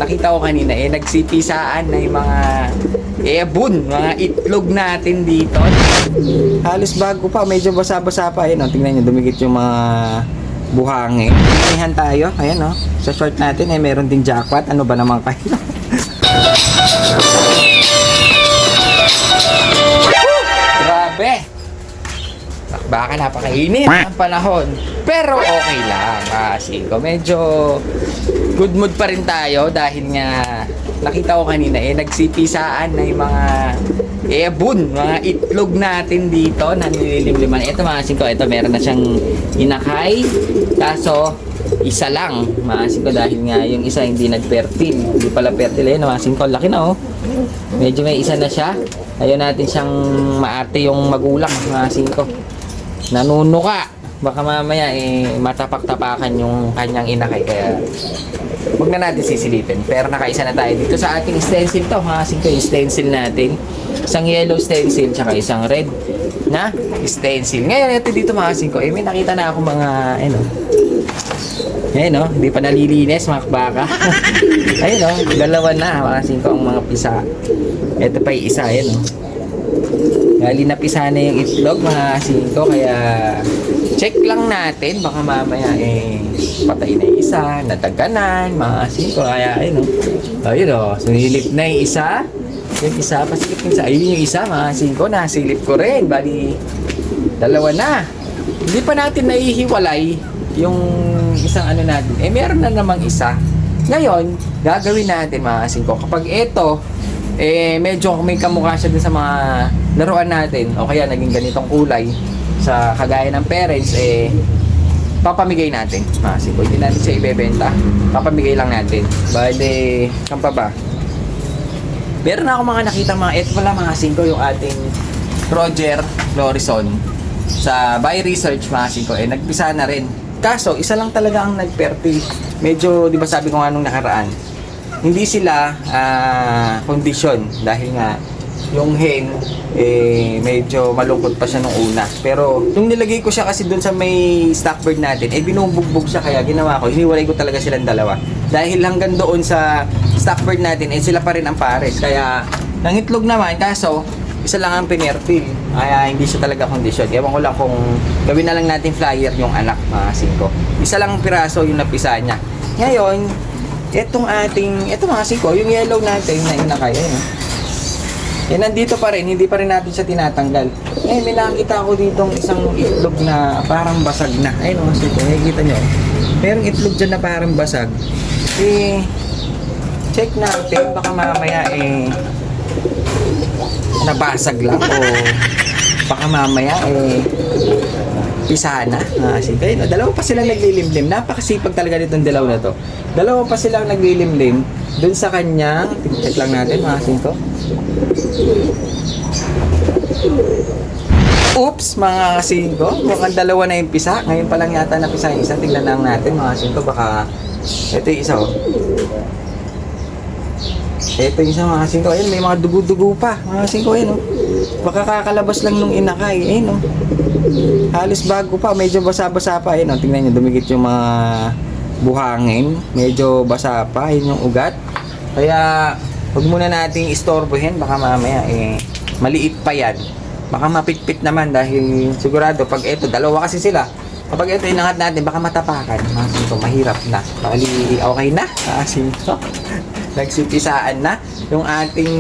nakita ko kanina nagsipisaan na yung mga ebon, mga itlog natin dito. Halos bago pa, medyo basa-basa pa. Ayan, tingnan nyo, dumikit yung mga buhangin. Inihan tayo, ayan sa short natin meron ding jackpot. Ano ba naman kayo? Grabe! Baka napakainit ang panahon. Pero okay lang kasi medyo good mood pa rin tayo dahil nga nakita ko kanina nagsipisaan na yung mga ebon, mga itlog natin dito na nililimliman. Ito mga singko, ito meron na siyang inakay. Kaso isa lang mga singko dahil nga yung isa hindi nag-fertile. Hindi pala fertile mga singko. Laki na Medyo may isa na siya. Ayaw natin siyang maarte yung magulang mga singko. Nanunuka. Baka mamaya matapak-tapakan yung kanyang inakay. Kaya huwag na natin sisilipin. Pero nakaisa na tayo dito sa ating stencil to. Mga singko, yung stencil natin. Isang yellow stencil tsaka isang red na stencil. Ngayon ito dito mga singko. May nakita na ako mga hindi pa nalilinis mga baka. Ayun dalawa na mga singko ang mga pisa. Ito pa yung isa Gali na pisa na yung itlog mga singko, kaya check lang natin baka mamaya patay na yung isa, nataganan mga singko. Kaya ayun sunilip na yung isa. Yung isa, pasilip yung isa. Ayun yung isa mga singko, nasilip ko rin. Bali, dalawa na. Hindi pa natin naihiwalay yung isang natin. Meron na namang isa. Ngayon, gagawin natin mga singko. Kapag ito, medyo may kamukha siya din sa mga laruan natin o kaya naging ganitong kulay sa kagaya ng parents, papamigay natin mga singko. Hindi natin siya ibebenta, papamigay lang natin. Bale, saan pa ba? Meron na ako mga nakita ito pala mga singko, yung ating Roger Lorison sa By Research mga singko, nagpisa na rin. Kaso isa lang talaga ang nag-fertile. Medyo, di ba sabi ko nga nung nakaraan, hindi sila condition dahil nga yung hen medyo malungkot pa siya nung una. Pero nung nilagay ko siya kasi dun sa may stock bird natin, binubugbog siya, kaya ginawa ko, hiniwalay ko talaga silang dalawa. Dahil hanggang doon sa stock bird natin, sila pa rin ang pares. Kaya nangitlog naman, kaso isa lang ang pinertil. Kaya hindi siya talaga condition. Ewan ko lang kung gawin na lang natin flyer yung anak mga singko. Isa lang ang piraso yung napisa niya. Ngayon, ito mga singko, yung yellow natin na inakay, nandito pa rin, hindi pa rin natin siya tinatanggal. May nakita ako ditong isang itlog na parang basag na. Ayun mga singko, nakikita nyo. Merong itlog dyan na parang basag. Check natin, baka mamaya nabasag lang o baka mamaya pisa na. Dalawa pa silang naglilimlim. Napakasipag talaga nitong dilaw na to. Dalawa pa silang naglilimlim dun sa kanyang, check lang natin mga singko. Oops mga singko, mukhang dalawa na yung pisa. Ngayon pa lang yata napisa yung isa. Tingnan lang natin mga singko, baka ito yung isa ito yung isa mga singko. Ayun, may mga dugo-dugo pa mga singko. Baka kakalabas lang nung inakay. Halos bago pa, medyo basa-basa pa. Tingnan nyo, dumikit yung mga buhangin. Medyo basa pa, yung ugat. Kaya huwag muna nating istorbohin. Baka mamaya maliit pa yan. Baka mapitpit naman dahil sigurado pag ito, dalawa kasi sila. Kapag ito inangat natin, baka matapakan. Mga singko, mahirap na. Bali, okay na. Kasi nagsipisaan na yung ating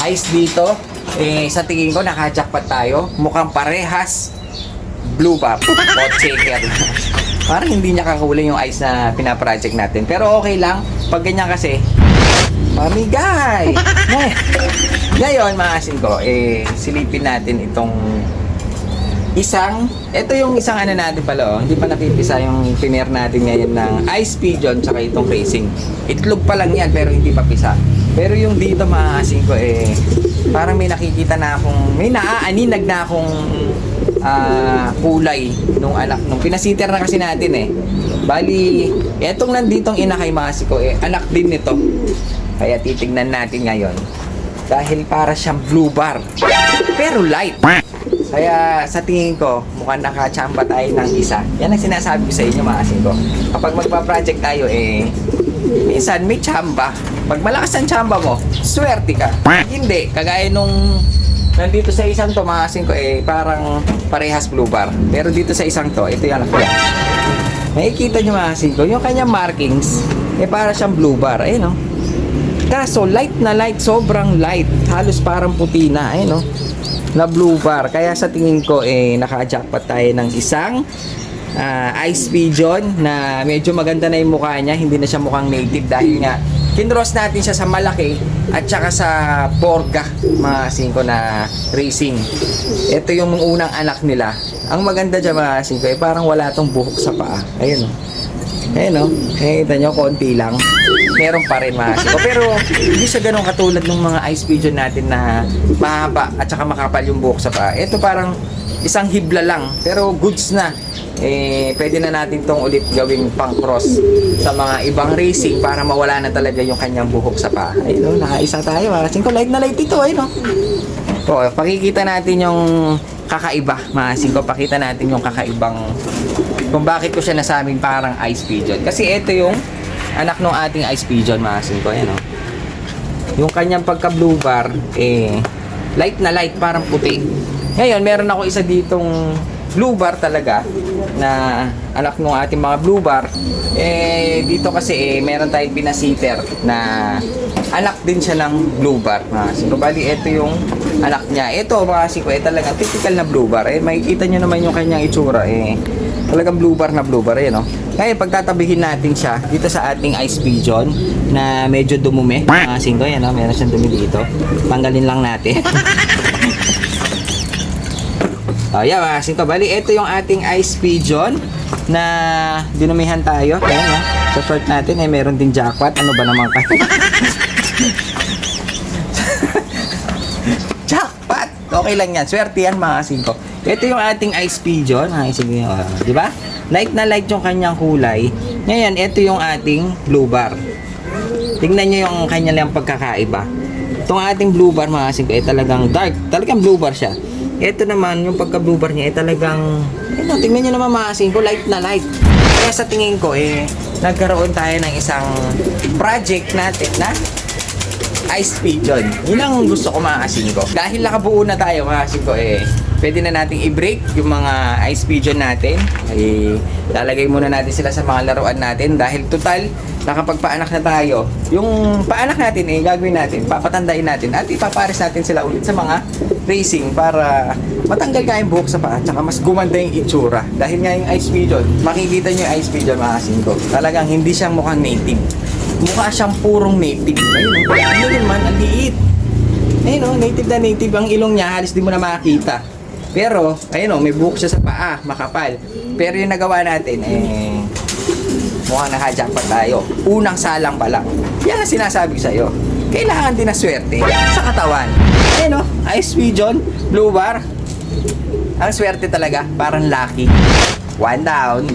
ice dito. Sa tingin ko naka-jackpot tayo. Mukhang parehas blue bar o checker. Parang hindi niya kakahuli yung ice na pinaproject natin. Pero okay lang. Pag ganyan kasi pamigay. Ngayon mga singko, silipin natin itong ito yung isang natin pala, hindi pa napipisa yung piner natin ngayon ng ice pigeon tsaka itong racing. Itlog pa lang yan pero hindi pa pisa. Pero yung dito mga singko, parang may nakikita na akong, may naaaninag na akong kulay nung anak, nung pinasiter na kasi natin Bali, etong nanditong inakay mga singko, anak din nito. Kaya titignan natin ngayon. Dahil para siyang blue bar. Pero light. Kaya sa tingin ko, mukhang nakachamba tayo ng isa. Yan ang sinasabi ko sa inyo mga singko. Kapag magpa-project tayo, minsan may tsamba. Pag malakas ang tsamba mo, swerte ka. Hindi, kagaya nung nandito sa isang to, mga kasing ko, parang parehas blue bar. Pero dito sa isang to, ito yung anak ko. Makikita nyo mga kasing ko, yung kanyang markings, para siyang blue bar. Ayun, no? Kaso, light na light, sobrang light. Halos parang puti na, ayun, no? Na blue bar. Kaya sa tingin ko, naka-jackpot tayo ng isang Ice Pigeon na medyo maganda na yung mukha niya, hindi na siya mukhang native dahil nga kinross natin siya sa malaki at saka sa Borga, mga singko na racing. Ito yung unang anak nila. Ang maganda dyan mga singko, parang wala tong buhok sa paa. Ayun, ayun, kita nyo, konti lang. Meron pa rin mga singko, pero hindi siya ganun katulad ng mga Ice Pigeon natin na mahaba at saka makapal yung buhok sa paa. Ito parang isang hibla lang, pero goods na. Pwede na natin tong ulit gawing pang cross sa mga ibang racing para mawala na talaga yung kanyang buhok sa paa. Ayun, nakaisa tayo. Kasi ko light na light ito, ayun. Pakikita natin yung kakaiba, mga singko. Pakita natin yung kakaibang kung bakit ko siya nasabing parang Ice Pigeon. Kasi ito yung anak ng ating Ice Pigeon, mga singko. Ayun, yung kanyang pagka blue bar, light na light, parang puti. Ngayon, meron ako isa ditong blue bar talaga na anak ng ating mga blue bar. Dito kasi meron tayong pinasiter na anak din siya ng blue bar. So bali ito yung anak niya. Ito mga siko, talaga typical na blue bar. Makikita nyo naman yung kanyang itsura. Talagang blue bar na blue bar. Ngayon pagtatabihin natin siya dito sa ating Ice Pigeon na medyo dumumi. Mga siko, meron siyang dumi dito. Tanggalin lang natin. Yeah, mga singko. Bali, ito yung ating Ice Pigeon na dinumihan tayo. Ayan, sa short natin, meron din jackpot. Ano ba naman kayo? Jackpot! Okay lang yan. Swerte yan, mga singko. Ito yung ating Ice Pigeon. Sige, di ba? Light na light yung kanyang kulay. Ngayon, ito yung ating blue bar. Tingnan nyo yung kanyang pagkakaiba. Itong ating blue bar, mga singko, talagang dark. Talagang blue bar siya. Ito naman, yung pagka-blue bar niya, talagang, tingnan nyo naman mga singko, light na light. Kaya sa tingin ko, nagkaroon tayo ng isang project natin na Ice Pigeon. Yun ang gusto ko mga singko. Dahil nakabuo na tayo mga singko, pwede na nating i-break yung mga Ice Pigeon natin. Lalagay muna natin sila sa mga laruan natin dahil total, nakapagpaanak na tayo. Yung paanak natin, gagawin natin, papatandain natin at ipapares natin sila ulit sa mga racing para matanggal ka yung buhok sa paa at mas gumanda yung itsura. Dahil nga yung Ice Pigeon, makikita nyo yung Ice Pigeon mga singko. Talagang hindi siyang mukhang native. Mukha siyang purong native. Ayun naman, ang liit. Ayun, native na native. Ang ilong niya, halos di mo na makakita. Pero, ayun, may buhok siya sa paa, makapal. Pero yung nagawa natin, mukhang naka-jackpot tayo. Unang salang pa lang. Yan ang sinasabi ko sa'yo. Kailangan din na swerte sa katawan. Ayun, Ice Pigeon, blue bar. Ang swerte talaga, parang lucky. One down.